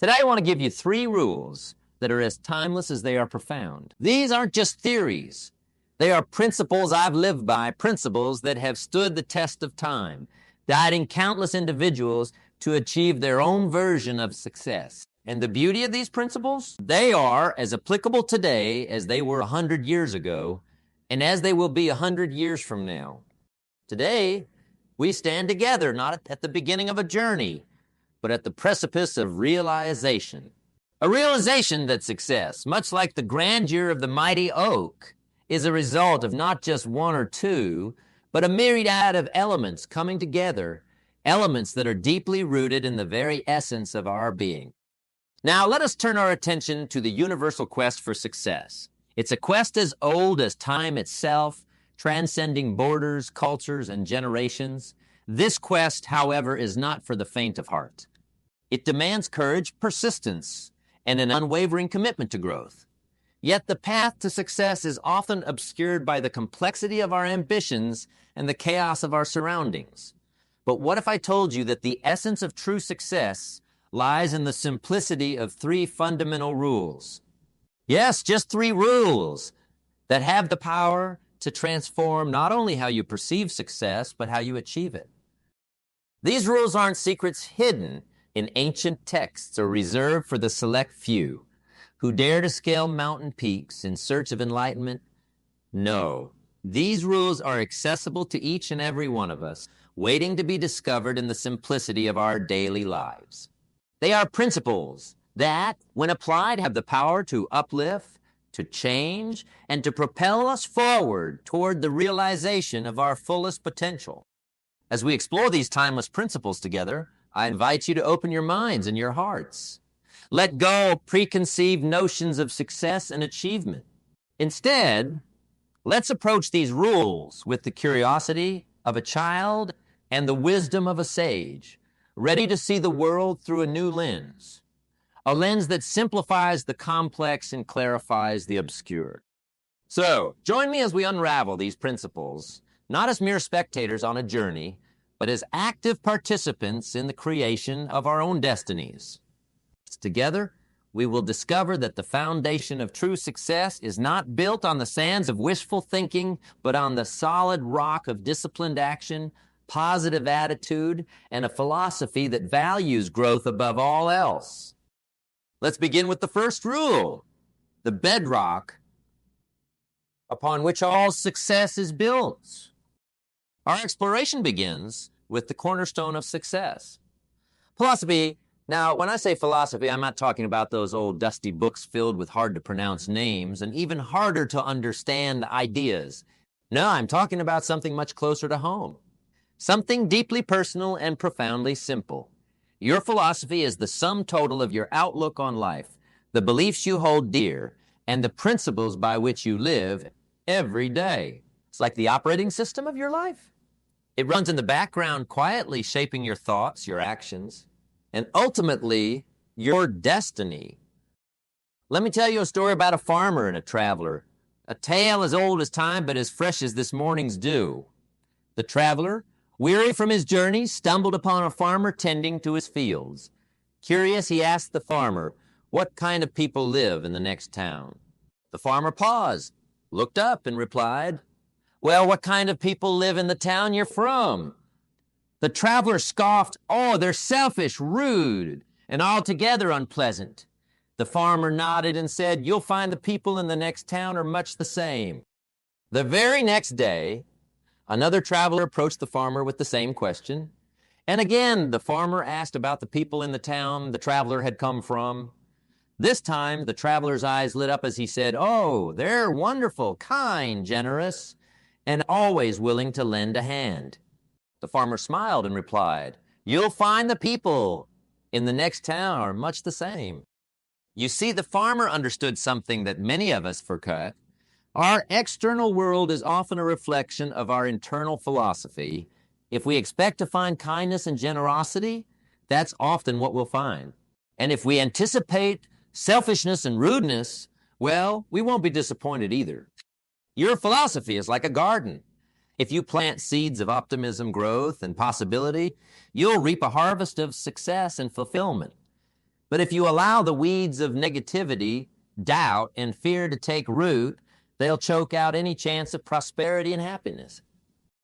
Today I want to give you 3 rules that are as timeless as they are profound. These aren't just theories. They are principles I've lived by, principles that have stood the test of time, guiding countless individuals to achieve their own version of success. And the beauty of these principles, they are as applicable today as they were 100 years ago, and as they will be 100 years from now. Today, we stand together, not at the beginning of a journey, but at the precipice of realization. A realization that success, much like the grandeur of the mighty oak, is a result of not just one or two, but a myriad of elements coming together, elements that are deeply rooted in the very essence of our being. Now, let us turn our attention to the universal quest for success. It's a quest as old as time itself, transcending borders, cultures, and generations. This quest, however, is not for the faint of heart. It demands courage, persistence, and an unwavering commitment to growth. Yet the path to success is often obscured by the complexity of our ambitions and the chaos of our surroundings. But what if I told you that the essence of true success lies in the simplicity of 3 fundamental rules? Yes, just 3 rules that have the power to transform not only how you perceive success, but how you achieve it. These rules aren't secrets hidden in ancient texts or reserved for the select few who dare to scale mountain peaks in search of enlightenment. No, these rules are accessible to each and every one of us, waiting to be discovered in the simplicity of our daily lives. They are principles that, when applied, have the power to uplift, to change, and to propel us forward toward the realization of our fullest potential. As we explore these timeless principles together, I invite you to open your minds and your hearts. Let go of preconceived notions of success and achievement. Instead, let's approach these rules with the curiosity of a child and the wisdom of a sage, ready to see the world through a new lens, a lens that simplifies the complex and clarifies the obscure. So, join me as we unravel these principles, not as mere spectators on a journey, but as active participants in the creation of our own destinies. Together, we will discover that the foundation of true success is not built on the sands of wishful thinking, but on the solid rock of disciplined action, positive attitude, and a philosophy that values growth above all else. Let's begin with the first rule, the bedrock upon which all success is built. Our exploration begins with the cornerstone of success. Philosophy. Now, when I say philosophy, I'm not talking about those old dusty books filled with hard-to-pronounce names and even harder to understand ideas. No, I'm talking about something much closer to home. Something deeply personal and profoundly simple. Your philosophy is the sum total of your outlook on life, the beliefs you hold dear, and the principles by which you live every day. It's like the operating system of your life. It runs in the background quietly, shaping your thoughts, your actions, and ultimately, your destiny. Let me tell you a story about a farmer and a traveler, a tale as old as time but as fresh as this morning's dew. The traveler, weary from his journey, stumbled upon a farmer tending to his fields. Curious, he asked the farmer, what kind of people live in the next town? The farmer paused, looked up, and replied, well, what kind of people live in the town you're from? The traveler scoffed, oh, they're selfish, rude, and altogether unpleasant. The farmer nodded and said, you'll find the people in the next town are much the same. The very next day, another traveler approached the farmer with the same question. And again, the farmer asked about the people in the town the traveler had come from. This time, the traveler's eyes lit up as he said, oh, they're wonderful, kind, generous, and always willing to lend a hand. The farmer smiled and replied, you'll find the people in the next town are much the same. You see, the farmer understood something that many of us forget. Our external world is often a reflection of our internal philosophy. If we expect to find kindness and generosity, that's often what we'll find. And if we anticipate selfishness and rudeness, well, we won't be disappointed either. Your philosophy is like a garden. If you plant seeds of optimism, growth, and possibility, you'll reap a harvest of success and fulfillment. But if you allow the weeds of negativity, doubt, and fear to take root, they'll choke out any chance of prosperity and happiness.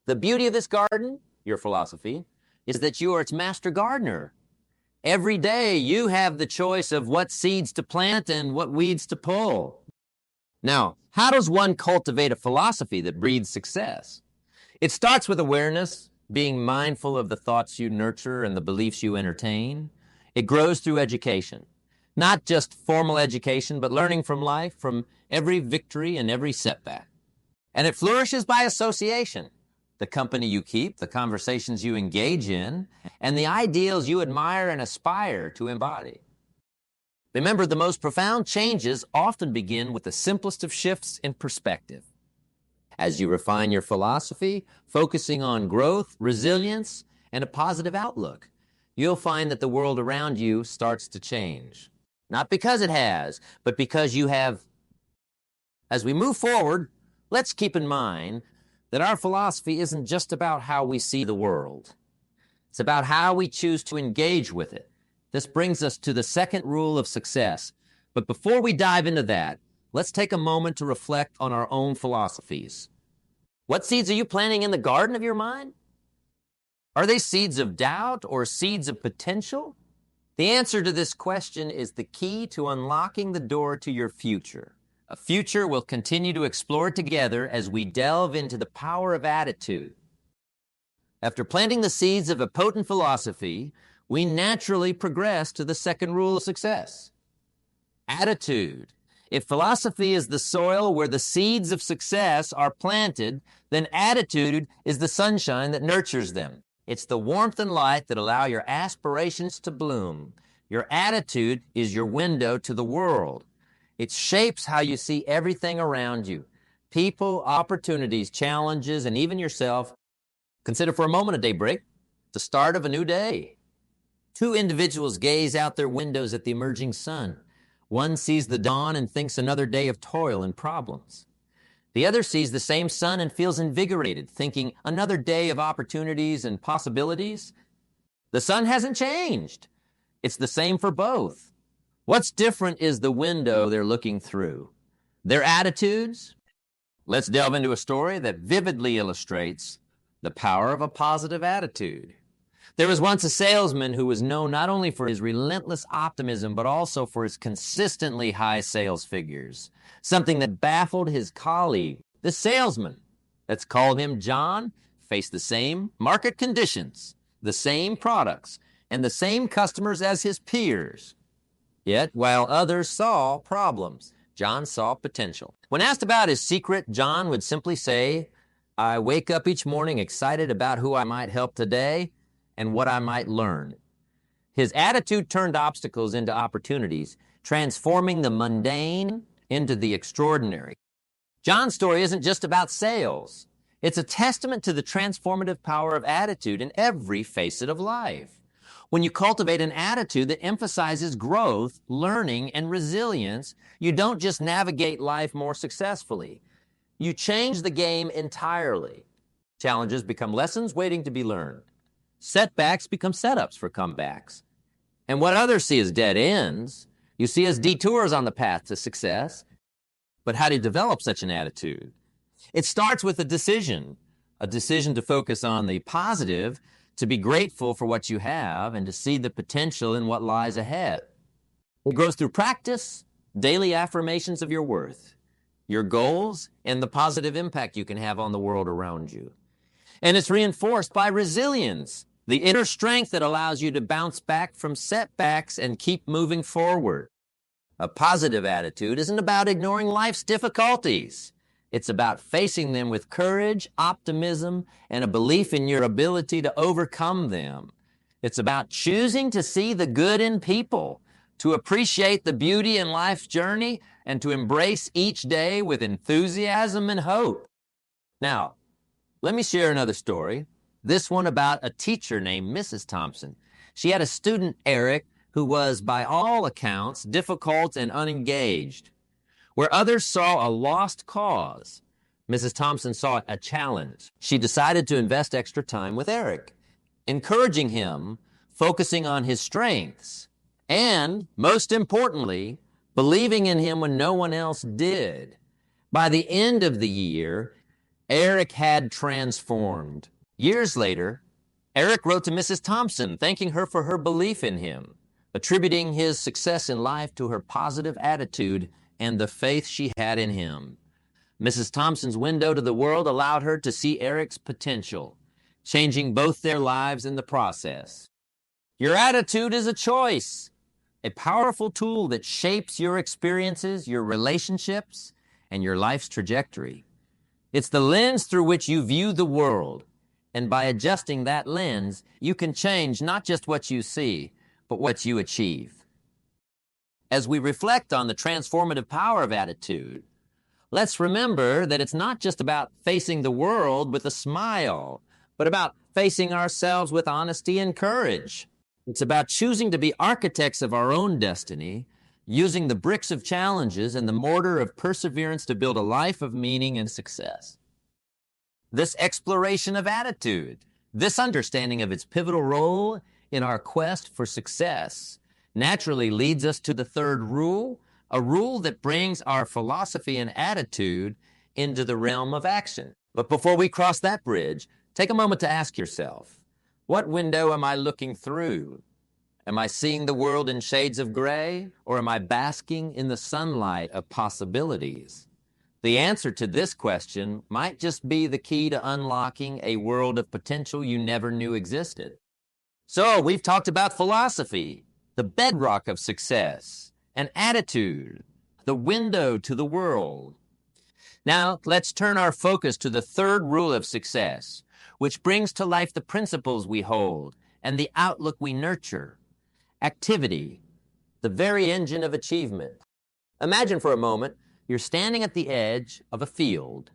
The beauty of this garden, your philosophy, is that you are its master gardener. Every day you have the choice of what seeds to plant and what weeds to pull. Now, how does one cultivate a philosophy that breeds success? It starts with awareness, being mindful of the thoughts you nurture and the beliefs you entertain. It grows through education, not just formal education, but learning from life, from every victory and every setback. And it flourishes by association. The company you keep, the conversations you engage in, and the ideals you admire and aspire to embody. Remember, the most profound changes often begin with the simplest of shifts in perspective. As you refine your philosophy, focusing on growth, resilience, and a positive outlook, you'll find that the world around you starts to change. Not because it has, but because you have. As we move forward, let's keep in mind that our philosophy isn't just about how we see the world. It's about how we choose to engage with it. This brings us to the second rule of success. But before we dive into that, let's take a moment to reflect on our own philosophies. What seeds are you planting in the garden of your mind? Are they seeds of doubt or seeds of potential? The answer to this question is the key to unlocking the door to your future. A future we'll continue to explore together as we delve into the power of attitude. After planting the seeds of a potent philosophy, we naturally progress to the second rule of success. Attitude. If philosophy is the soil where the seeds of success are planted, then attitude is the sunshine that nurtures them. It's the warmth and light that allow your aspirations to bloom. Your attitude is your window to the world. It shapes how you see everything around you. People, opportunities, challenges, and even yourself. Consider for a moment a daybreak, the start of a new day. Two individuals gaze out their windows at the emerging sun. One sees the dawn and thinks another day of toil and problems. The other sees the same sun and feels invigorated, thinking another day of opportunities and possibilities. The sun hasn't changed. It's the same for both. What's different is the window they're looking through. Their attitudes? Let's delve into a story that vividly illustrates the power of a positive attitude. There was once a salesman who was known not only for his relentless optimism, but also for his consistently high sales figures, something that baffled his colleague. The salesman, let's call him John, faced the same market conditions, the same products, and the same customers as his peers. Yet, while others saw problems, John saw potential. When asked about his secret, John would simply say, "I wake up each morning excited about who I might help today and what I might learn." His attitude turned obstacles into opportunities, transforming the mundane into the extraordinary. John's story isn't just about sales. It's a testament to the transformative power of attitude in every facet of life. When you cultivate an attitude that emphasizes growth, learning, and resilience, you don't just navigate life more successfully. You change the game entirely. Challenges become lessons waiting to be learned. Setbacks become setups for comebacks. And what others see as dead ends, you see as detours on the path to success. But how do you develop such an attitude? It starts with a decision to focus on the positive, to be grateful for what you have, and to see the potential in what lies ahead. It grows through practice, daily affirmations of your worth, your goals, and the positive impact you can have on the world around you. And it's reinforced by resilience, the inner strength that allows you to bounce back from setbacks and keep moving forward. A positive attitude isn't about ignoring life's difficulties. It's about facing them with courage, optimism, and a belief in your ability to overcome them. It's about choosing to see the good in people, to appreciate the beauty in life's journey, and to embrace each day with enthusiasm and hope. Now, let me share another story, this one about a teacher named Mrs. Thompson. She had a student, Eric, who was, by all accounts, difficult and unengaged. Where others saw a lost cause, Mrs. Thompson saw a challenge. She decided to invest extra time with Eric, encouraging him, focusing on his strengths, And, most importantly, believing in him when no one else did. By the end of the year, Eric had transformed. Years later, Eric wrote to Mrs. Thompson, thanking her for her belief in him, attributing his success in life to her positive attitude and the faith she had in him. Mrs. Thompson's window to the world allowed her to see Eric's potential, changing both their lives in the process. Your attitude is a choice, a powerful tool that shapes your experiences, your relationships, and your life's trajectory. It's the lens through which you view the world, and by adjusting that lens, you can change not just what you see, but what you achieve. As we reflect on the transformative power of attitude, let's remember that it's not just about facing the world with a smile, but about facing ourselves with honesty and courage. It's about choosing to be architects of our own destiny, using the bricks of challenges and the mortar of perseverance to build a life of meaning and success. This exploration of attitude, this understanding of its pivotal role in our quest for success, naturally leads us to the third rule, a rule that brings our philosophy and attitude into the realm of action. But before we cross that bridge, take a moment to ask yourself, what window am I looking through? Am I seeing the world in shades of gray, or am I basking in the sunlight of possibilities? The answer to this question might just be the key to unlocking a world of potential you never knew existed. So, we've talked about philosophy, the bedrock of success, and attitude, the window to the world. Now, let's turn our focus to the third rule of success, which brings to life the principles we hold and the outlook we nurture. Activity, the very engine of achievement. Imagine for a moment you're standing at the edge of a field,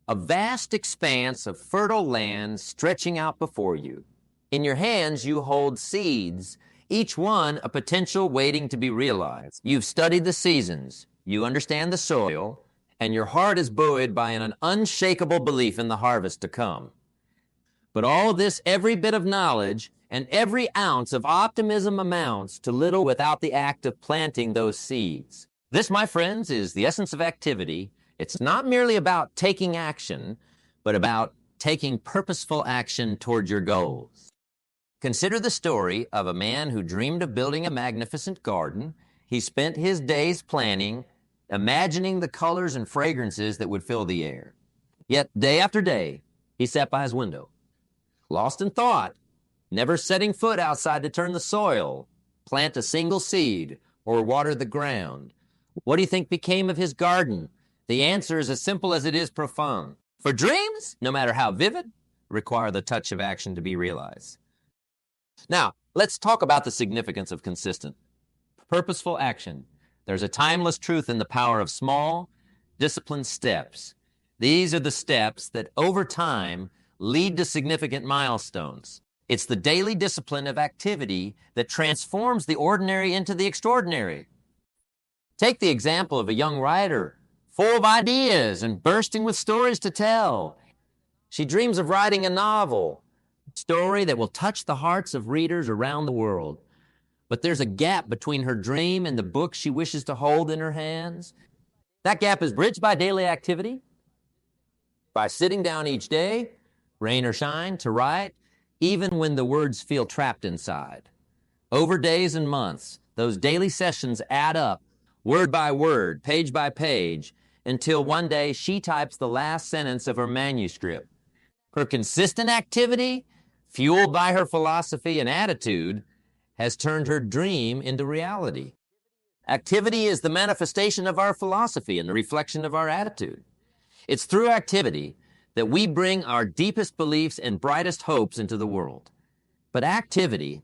a vast expanse of fertile land stretching out before you. In your hands, you hold seeds, each one a potential waiting to be realized. You've studied the seasons, you understand the soil, and your heart is buoyed by an unshakable belief in the harvest to come. But all this, every bit of knowledge and every ounce of optimism amounts to little without the act of planting those seeds. This, my friends, is the essence of activity. It's not merely about taking action, but about taking purposeful action toward your goals. Consider the story of a man who dreamed of building a magnificent garden. He spent his days planning, imagining the colors and fragrances that would fill the air. Yet, day after day, he sat by his window, lost in thought, never setting foot outside to turn the soil, plant a single seed, or water the ground. What do you think became of his garden? The answer is as simple as it is profound. For dreams, no matter how vivid, require the touch of action to be realized. Now, let's talk about the significance of consistent, purposeful action. There's a timeless truth in the power of small, disciplined steps. These are the steps that, over time, lead to significant milestones. It's the daily discipline of activity that transforms the ordinary into the extraordinary. Take the example of a young writer, full of ideas and bursting with stories to tell. She dreams of writing a novel, a story that will touch the hearts of readers around the world. But there's a gap between her dream and the book she wishes to hold in her hands. That gap is bridged by daily activity, by sitting down each day, rain or shine, to write, even when the words feel trapped inside. Over days and months, those daily sessions add up, word by word, page by page, until one day she types the last sentence of her manuscript. Her consistent activity, fueled by her philosophy and attitude, has turned her dream into reality. Activity is the manifestation of our philosophy and the reflection of our attitude. It's through activity that we bring our deepest beliefs and brightest hopes into the world. But activity,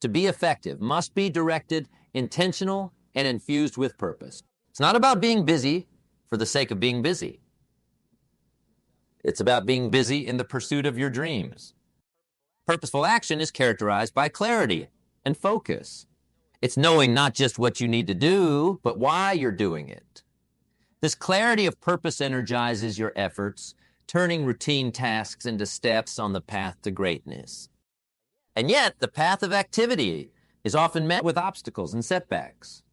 to be effective, must be directed, intentional, and infused with purpose. It's not about being busy for the sake of being busy. It's about being busy in the pursuit of your dreams. Purposeful action is characterized by clarity and focus. It's knowing not just what you need to do, but why you're doing it. This clarity of purpose energizes your efforts, turning routine tasks into steps on the path to greatness. And yet, the path of activity is often met with obstacles and setbacks.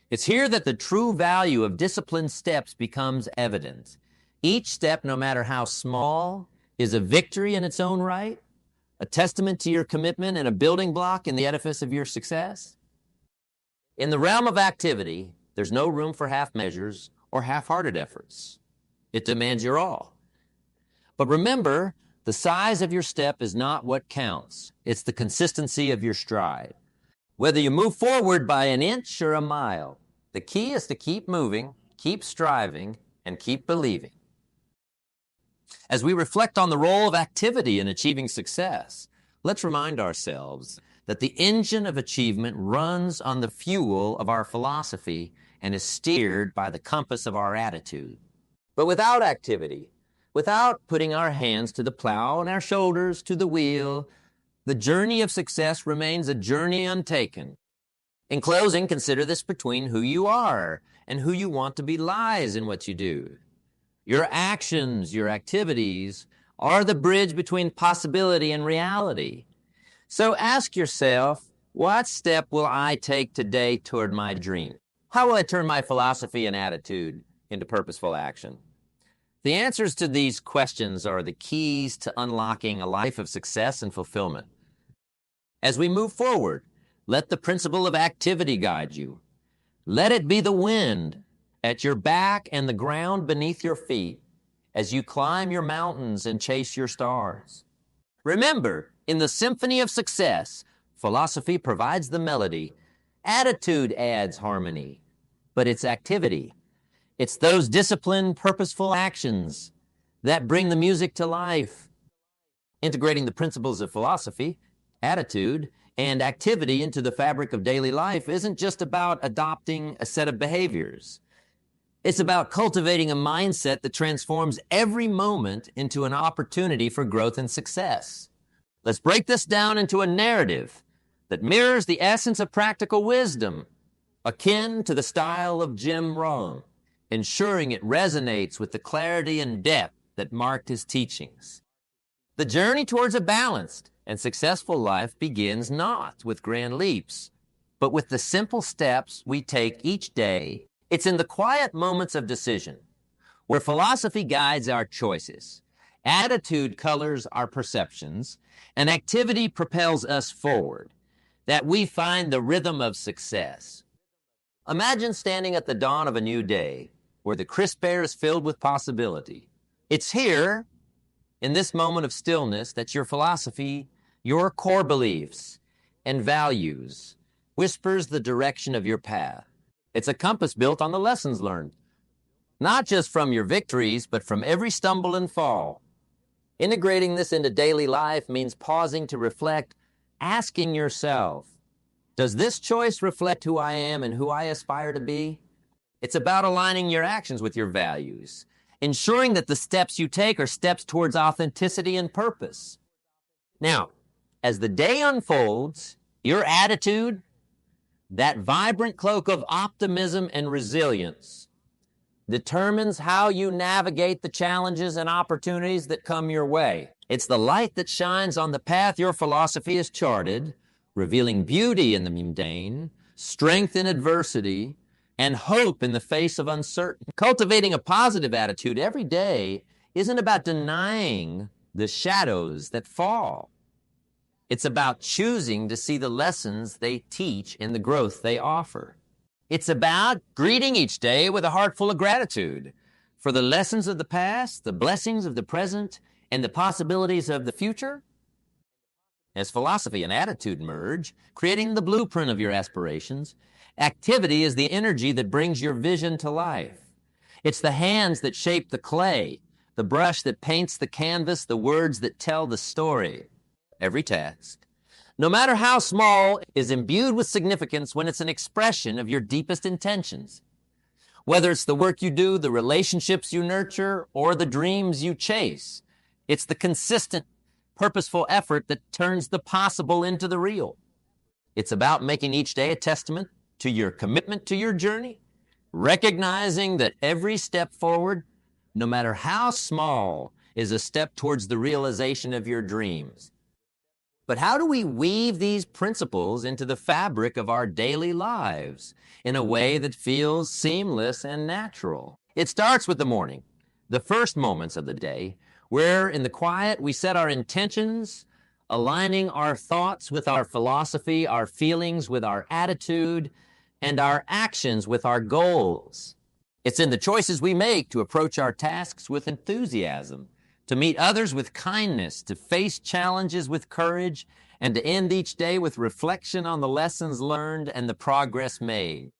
It's here that the true value of disciplined steps becomes evident. Each step, no matter how small, is a victory in its own right, a testament to your commitment and a building block in the edifice of your success. In the realm of activity, there's no room for half measures or half-hearted efforts. It demands your all. But remember, the size of your step is not what counts. It's the consistency of your stride. Whether you move forward by an inch or a mile, the key is to keep moving, keep striving, and keep believing. As we reflect on the role of activity in achieving success, let's remind ourselves that the engine of achievement runs on the fuel of our philosophy and is steered by the compass of our attitude. But without activity, without putting our hands to the plow and our shoulders to the wheel, the journey of success remains a journey untaken. In closing, consider this: between who you are and who you want to be lies in what you do. Your actions, your activities, are the bridge between possibility and reality. So ask yourself, what step will I take today toward my dream? How will I turn my philosophy and attitude into purposeful action? The answers to these questions are the keys to unlocking a life of success and fulfillment. As we move forward, let the principle of activity guide you. Let it be the wind at your back and the ground beneath your feet as you climb your mountains and chase your stars. Remember, in the symphony of success, philosophy provides the melody, attitude adds harmony, but it's activity. It's those disciplined, purposeful actions that bring the music to life. Integrating the principles of philosophy, attitude, and activity into the fabric of daily life isn't just about adopting a set of behaviors. It's about cultivating a mindset that transforms every moment into an opportunity for growth and success. Let's break this down into a narrative that mirrors the essence of practical wisdom, akin to the style of Jim Rohn, ensuring it resonates with the clarity and depth that marked his teachings. The journey towards a balanced and successful life begins not with grand leaps, but with the simple steps we take each day. It's in the quiet moments of decision, where philosophy guides our choices, attitude colors our perceptions, and activity propels us forward, that we find the rhythm of success. Imagine standing at the dawn of a new day, where the crisp air is filled with possibility. It's here, in this moment of stillness, that your philosophy, your core beliefs and values, whispers the direction of your path. It's a compass built on the lessons learned, not just from your victories, but from every stumble and fall. Integrating this into daily life means pausing to reflect, asking yourself, does this choice reflect who I am and who I aspire to be? It's about aligning your actions with your values, ensuring that the steps you take are steps towards authenticity and purpose. Now, as the day unfolds, your attitude, that vibrant cloak of optimism and resilience, determines how you navigate the challenges and opportunities that come your way. It's the light that shines on the path your philosophy has charted, revealing beauty in the mundane, strength in adversity, and hope in the face of uncertainty. Cultivating a positive attitude every day isn't about denying the shadows that fall. It's about choosing to see the lessons they teach and the growth they offer. It's about greeting each day with a heart full of gratitude for the lessons of the past, the blessings of the present, and the possibilities of the future. As philosophy and attitude merge, creating the blueprint of your aspirations, activity is the energy that brings your vision to life. It's the hands that shape the clay, the brush that paints the canvas, the words that tell the story. Every task, no matter how small, is imbued with significance when it's an expression of your deepest intentions. Whether it's the work you do, the relationships you nurture, or the dreams you chase, it's the consistent, purposeful effort that turns the possible into the real. It's about making each day a testament to your commitment to your journey, recognizing that every step forward, no matter how small, is a step towards the realization of your dreams. But how do we weave these principles into the fabric of our daily lives in a way that feels seamless and natural? It starts with the morning, the first moments of the day, where in the quiet we set our intentions, aligning our thoughts with our philosophy, our feelings with our attitude, and our actions with our goals. It's in the choices we make to approach our tasks with enthusiasm, to meet others with kindness, to face challenges with courage, and to end each day with reflection on the lessons learned and the progress made.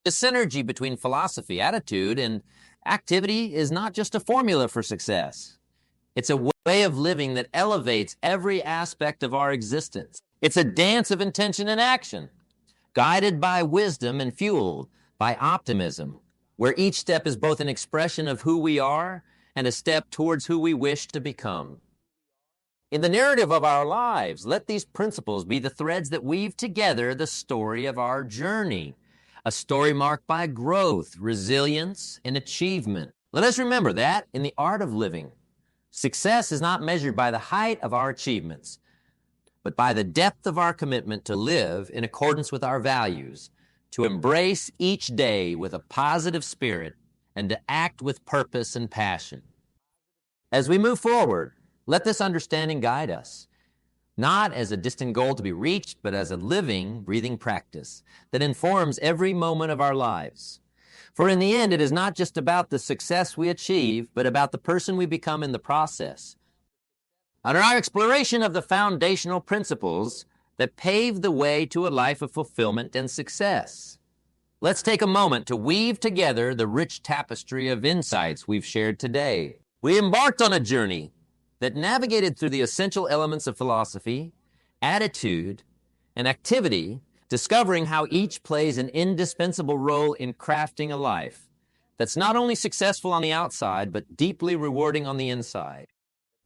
The synergy between philosophy, attitude, and activity is not just a formula for success. It's a way of living that elevates every aspect of our existence. It's a dance of intention and action, guided by wisdom and fueled by optimism, where each step is both an expression of who we are and a step towards who we wish to become. In the narrative of our lives, let these principles be the threads that weave together the story of our journey, a story marked by growth, resilience, and achievement. Let us remember that in the art of living, success is not measured by the height of our achievements, but by the depth of our commitment to live in accordance with our values, to embrace each day with a positive spirit, and to act with purpose and passion. As we move forward, let this understanding guide us, not as a distant goal to be reached, but as a living, breathing practice that informs every moment of our lives. For in the end, it is not just about the success we achieve, but about the person we become in the process. Under our exploration of the foundational principles that pave the way to a life of fulfillment and success, let's take a moment to weave together the rich tapestry of insights we've shared today. We embarked on a journey that navigated through the essential elements of philosophy, attitude, and activity, discovering how each plays an indispensable role in crafting a life that's not only successful on the outside, but deeply rewarding on the inside.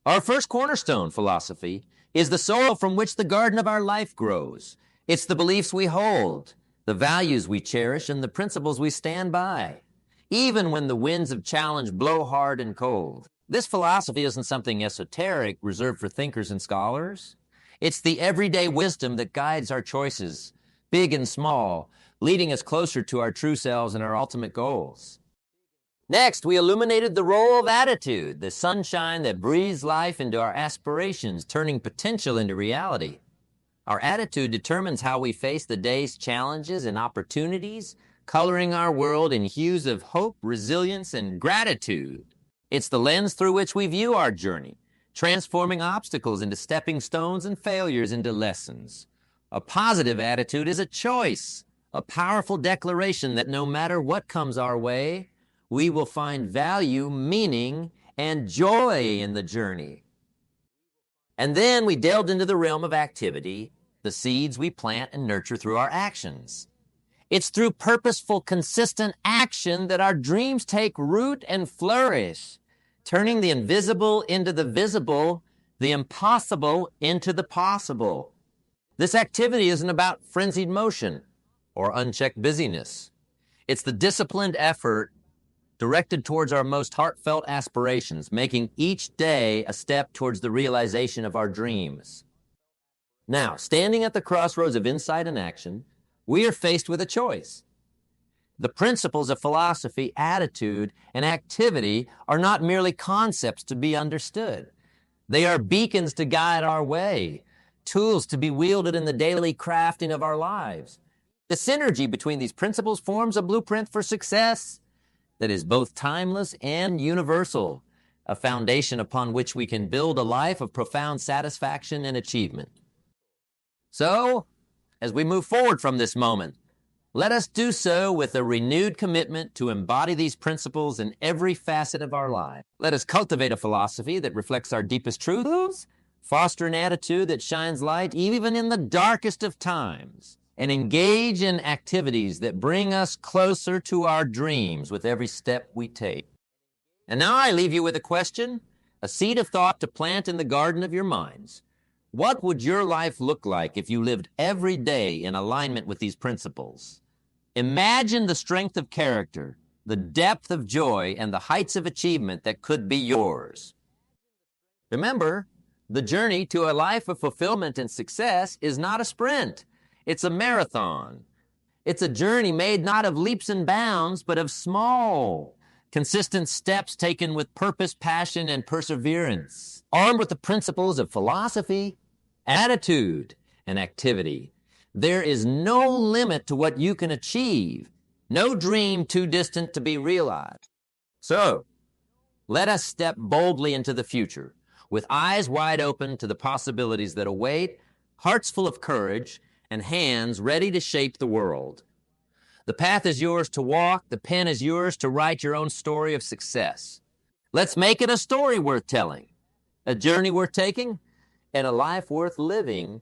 Our first cornerstone philosophy is the soil from which the garden of our life grows. It's the beliefs we hold, the values we cherish, and the principles we stand by, even when the winds of challenge blow hard and cold. This philosophy isn't something esoteric reserved for thinkers and scholars. It's the everyday wisdom that guides our choices, big and small, leading us closer to our true selves and our ultimate goals. Next, we illuminated the role of attitude, the sunshine that breathes life into our aspirations, turning potential into reality. Our attitude determines how we face the day's challenges and opportunities, coloring our world in hues of hope, resilience, and gratitude. It's the lens through which we view our journey, transforming obstacles into stepping stones and failures into lessons. A positive attitude is a choice, a powerful declaration that no matter what comes our way, we will find value, meaning, and joy in the journey. And then we delved into the realm of activity, the seeds we plant and nurture through our actions. It's through purposeful, consistent action that our dreams take root and flourish, turning the invisible into the visible, the impossible into the possible. This activity isn't about frenzied motion or unchecked busyness. It's the disciplined effort directed towards our most heartfelt aspirations, making each day a step towards the realization of our dreams. Now, standing at the crossroads of insight and action, we are faced with a choice. The principles of philosophy, attitude, and activity are not merely concepts to be understood. They are beacons to guide our way, tools to be wielded in the daily crafting of our lives. The synergy between these principles forms a blueprint for success that is both timeless and universal, a foundation upon which we can build a life of profound satisfaction and achievement. So, as we move forward from this moment, let us do so with a renewed commitment to embody these principles in every facet of our life. Let us cultivate a philosophy that reflects our deepest truths, foster an attitude that shines light even in the darkest of times, and engage in activities that bring us closer to our dreams with every step we take. And now I leave you with a question, a seed of thought to plant in the garden of your minds. What would your life look like if you lived every day in alignment with these principles? Imagine the strength of character, the depth of joy, and the heights of achievement that could be yours. Remember, The journey to a life of fulfillment and success is not a sprint. It's a marathon. It's a journey made not of leaps and bounds, but of small, consistent steps taken with purpose, passion, and perseverance, armed with the principles of philosophy, attitude, and activity. There is no limit to what you can achieve, no dream too distant to be realized. So, let us step boldly into the future, with eyes wide open to the possibilities that await, hearts full of courage, and hands ready to shape the world. The path is yours to walk, the pen is yours to write your own story of success. Let's make it a story worth telling, a journey worth taking, and a life worth living